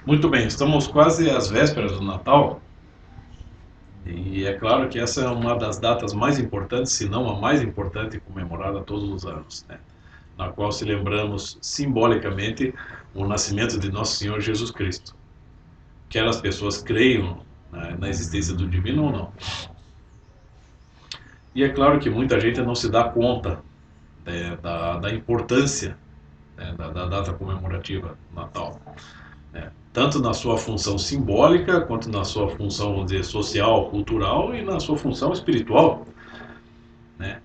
Muito bem, estamos quase às vésperas do Natal e é claro que essa é uma das datas mais importantes, se não a mais importante, comemorada todos os anos, né? Na qual celebramos simbolicamente o nascimento de Nosso Senhor Jesus Cristo. Quer as pessoas creiam na existência do divino ou não. E é claro que muita gente não se dá conta da importância, da data comemorativa do Natal, né? Tanto na sua função simbólica, quanto na sua função, vamos dizer, social, cultural e na sua função espiritual, né?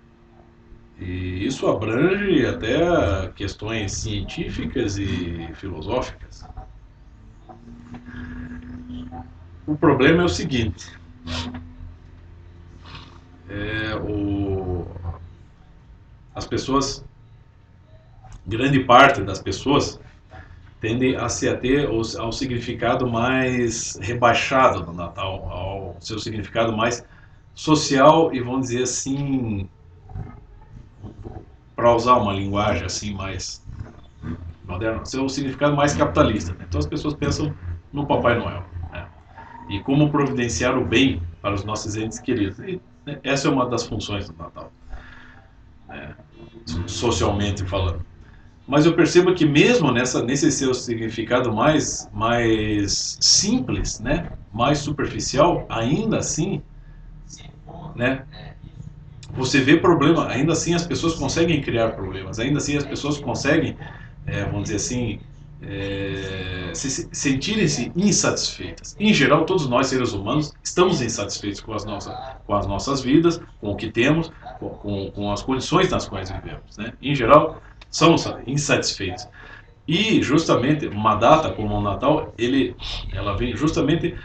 E isso abrange até questões científicas e filosóficas. O problema é o seguinte: é o, as pessoas, grande parte das pessoas, tende a se ater ao significado mais rebaixado do Natal, ao seu significado mais social e, vamos dizer assim, para usar uma linguagem assim mais moderna, seu significado mais capitalista. Então as pessoas pensam no Papai Noel, né? E como providenciar o bem para os nossos entes queridos. E, né, essa é uma das funções do Natal, né, socialmente falando. Mas eu percebo que mesmo nesse seu significado mais simples, né, mais superficial, ainda assim, né, você vê problema, ainda assim as pessoas conseguem criar problemas, ainda assim as pessoas conseguem, vamos dizer assim, sentirem-se insatisfeitas. Em geral, todos nós, seres humanos, estamos insatisfeitos com as nossas vidas, com o que temos, com as condições nas quais vivemos. Né? Em geral, somos insatisfeitos. E justamente uma data como o Natal, ela vem justamente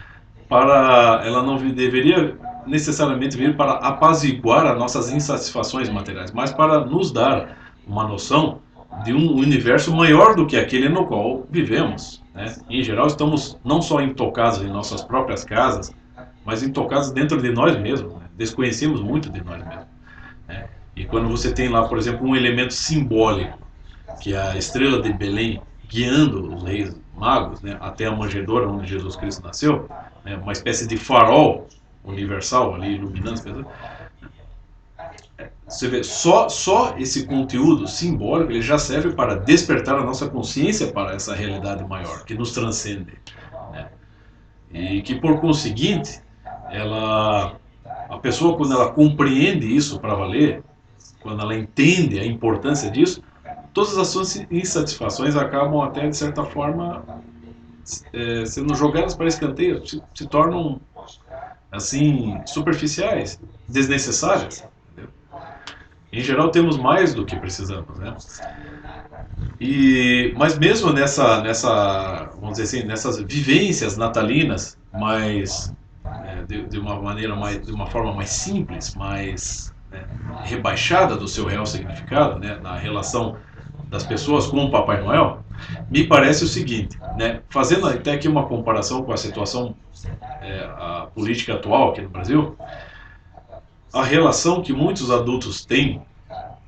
ela não deveria necessariamente vir para apaziguar as nossas insatisfações materiais, mas para nos dar uma noção de um universo maior do que aquele no qual vivemos. Né? Em geral, estamos não só intocados em nossas próprias casas, mas intocados dentro de nós mesmos. Né? Desconhecemos muito de nós mesmos. Né? E quando você tem lá, por exemplo, um elemento simbólico, que é a estrela de Belém guiando os reis magos, né, até a manjedoura onde Jesus Cristo nasceu, né, uma espécie de farol universal ali iluminando as pessoas. Você vê, só esse conteúdo simbólico ele já serve para despertar a nossa consciência para essa realidade maior, que nos transcende. Né? E que, por conseguinte, a pessoa, quando ela compreende isso para valer, quando ela entende a importância disso, todas as suas insatisfações acabam até, de certa forma, sendo jogadas para escanteio, se tornam, assim, superficiais, desnecessárias. Entendeu? Em geral, temos mais do que precisamos, né? Mas mesmo vamos dizer assim, nessas vivências natalinas, de uma maneira de uma forma mais simples, mais, né, rebaixada do seu real significado, né, na relação das pessoas com o Papai Noel, me parece o seguinte, né, fazendo até aqui uma comparação com a situação, a política atual aqui no Brasil, a relação que muitos adultos têm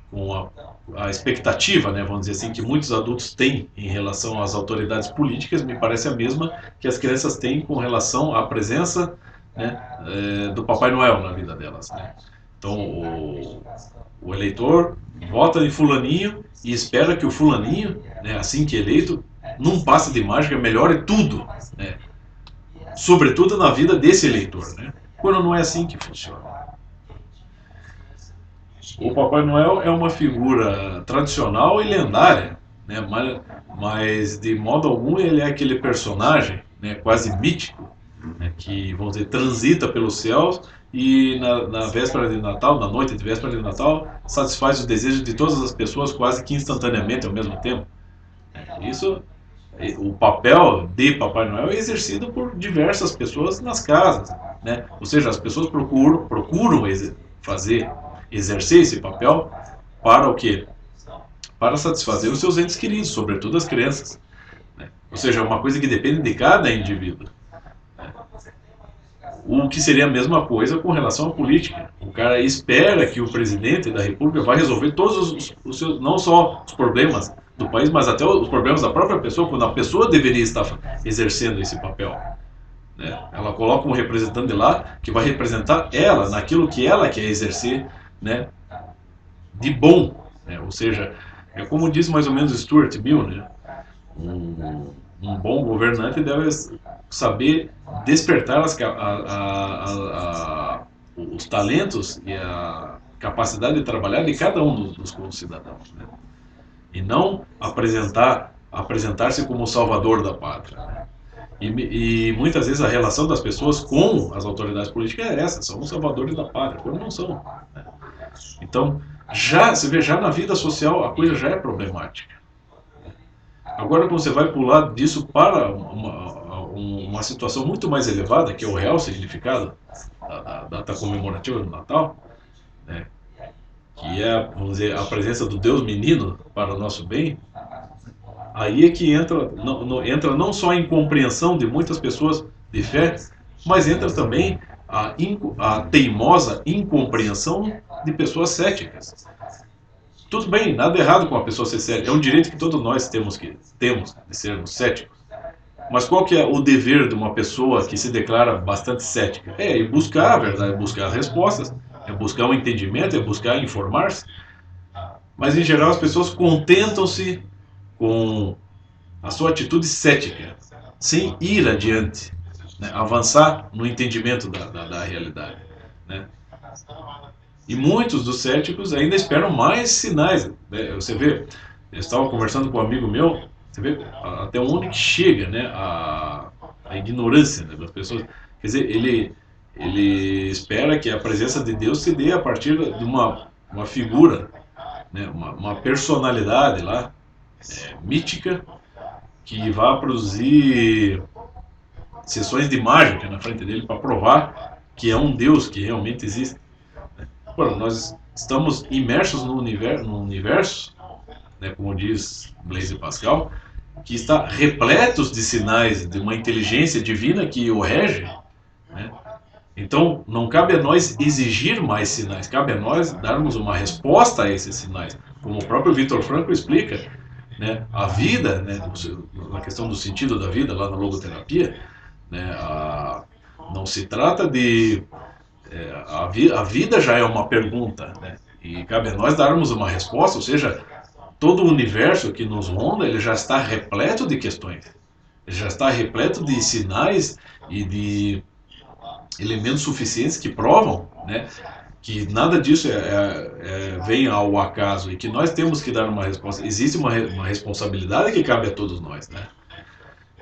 com a expectativa, né, vamos dizer assim, que muitos adultos têm em relação às autoridades políticas, me parece a mesma que as crianças têm com relação à presença, né, do Papai Noel na vida delas. Né? Então, o eleitor vota em fulaninho e espera que o fulaninho, né, assim que eleito, num passe de mágica, melhore tudo, né? Sobretudo na vida desse eleitor. Né? Quando não é assim que funciona. O Papai Noel é uma figura tradicional e lendária, né? Mas de modo algum ele é aquele personagem, né, quase mítico, né, que, vamos dizer, transita pelos céus e na véspera de Natal, na noite de véspera de Natal, satisfaz os desejos de todas as pessoas quase que instantaneamente ao mesmo tempo. Isso, o papel de Papai Noel é exercido por diversas pessoas nas casas, né? Ou seja, as pessoas procuram exercer esse papel para o quê? Para satisfazer os seus entes queridos, sobretudo as crianças. Né? Ou seja, é uma coisa que depende de cada indivíduo. O que seria a mesma coisa com relação à política. O cara espera que o presidente da república vai resolver todos os seus, não só os problemas do país, mas até os problemas da própria pessoa, quando a pessoa deveria estar exercendo esse papel. Né? Ela coloca um representante lá que vai representar ela naquilo que ela quer exercer, né, de bom. Né? Ou seja, é como diz mais ou menos Stuart Mill, né? Um bom governante deve saber despertar os talentos e a capacidade de trabalhar de cada um dos cidadãos, né? E não apresentar-se como o salvador da pátria. Né? E muitas vezes a relação das pessoas com as autoridades políticas é essa, são os salvadores da pátria, quando não são. Né? Então, você vê, já na vida social a coisa já é problemática. Agora, quando você vai pular disso para uma situação muito mais elevada, que é o real significado da data comemorativa do Natal, né, que é, vamos dizer, a presença do Deus menino para o nosso bem, aí é que entra não só a incompreensão de muitas pessoas de fé, mas entra também a teimosa incompreensão de pessoas céticas. Tudo bem, nada errado com a pessoa ser cética, é um direito que todos nós temos de sermos céticos. Mas qual que é o dever de uma pessoa que se declara bastante cética? É ir buscar a verdade, é buscar as respostas, é buscar um entendimento, é buscar informar-se. Mas em geral as pessoas contentam-se com a sua atitude cética, sem ir adiante, né? Avançar no entendimento da realidade. Né? E muitos dos céticos ainda esperam mais sinais. Né? Você vê, eu estava conversando com um amigo meu, você vê até onde que chega, né, a ignorância, né, das pessoas. Quer dizer, ele espera que a presença de Deus se dê a partir de uma figura, né, uma personalidade lá, mítica, que vá produzir sessões de mágica na frente dele para provar que é um Deus que realmente existe. Bom, nós estamos imersos no universo, né, como diz Blaise Pascal, que está repleto de sinais de uma inteligência divina que o rege. Né? Então, não cabe a nós exigir mais sinais, cabe a nós darmos uma resposta a esses sinais. Como o próprio Viktor Frankl explica, né, a vida, né, na questão do sentido da vida, lá na logoterapia, né, não se trata de a vida já é uma pergunta, né? E cabe a nós darmos uma resposta, ou seja, todo o universo que nos ronda, ele já está repleto de questões, ele já está repleto de sinais e de elementos suficientes que provam, né, que nada disso vem ao acaso e que nós temos que dar uma resposta. Existe uma responsabilidade que cabe a todos nós, né?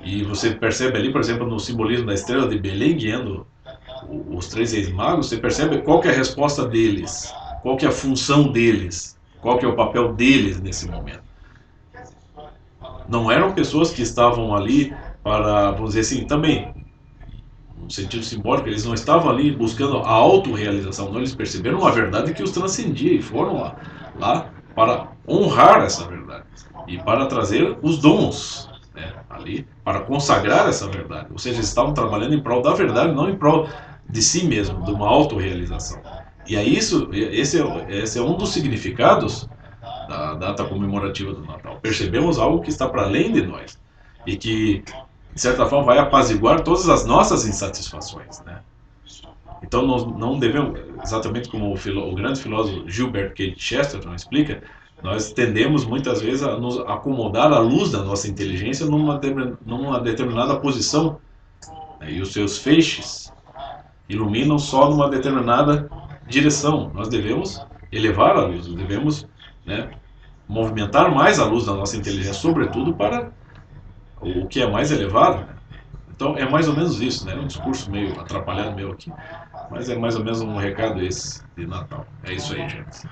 E você percebe ali, por exemplo, no simbolismo da estrela de Belém guiando os três reis magos, você percebe qual que é a resposta deles, qual que é a função deles, qual que é o papel deles nesse momento. Não eram pessoas que estavam ali para, vamos dizer assim, também, no sentido simbólico, eles não estavam ali buscando a autorrealização, não, eles perceberam uma verdade que os transcendia e foram lá para honrar essa verdade e para trazer os dons, né, ali, para consagrar essa verdade. Ou seja, eles estavam trabalhando em prol da verdade, não em prol de si mesmo, de uma autorrealização. E é isso, esse é um dos significados da data comemorativa do Natal. Percebemos algo que está para além de nós e que, de certa forma, vai apaziguar todas as nossas insatisfações, né? Então, nós não devemos, exatamente como o grande filósofo Gilbert K. Chesterton explica, nós tendemos muitas vezes a nos acomodar à luz da nossa inteligência numa determinada posição, né? E os seus feixes iluminam só numa determinada direção. Nós devemos elevar a luz, devemos, né, movimentar mais a luz da nossa inteligência, sobretudo para o que é mais elevado. Né? Então é mais ou menos isso, né? Um discurso meio atrapalhado meu aqui, mas é mais ou menos um recado esse de Natal. É isso aí, gente.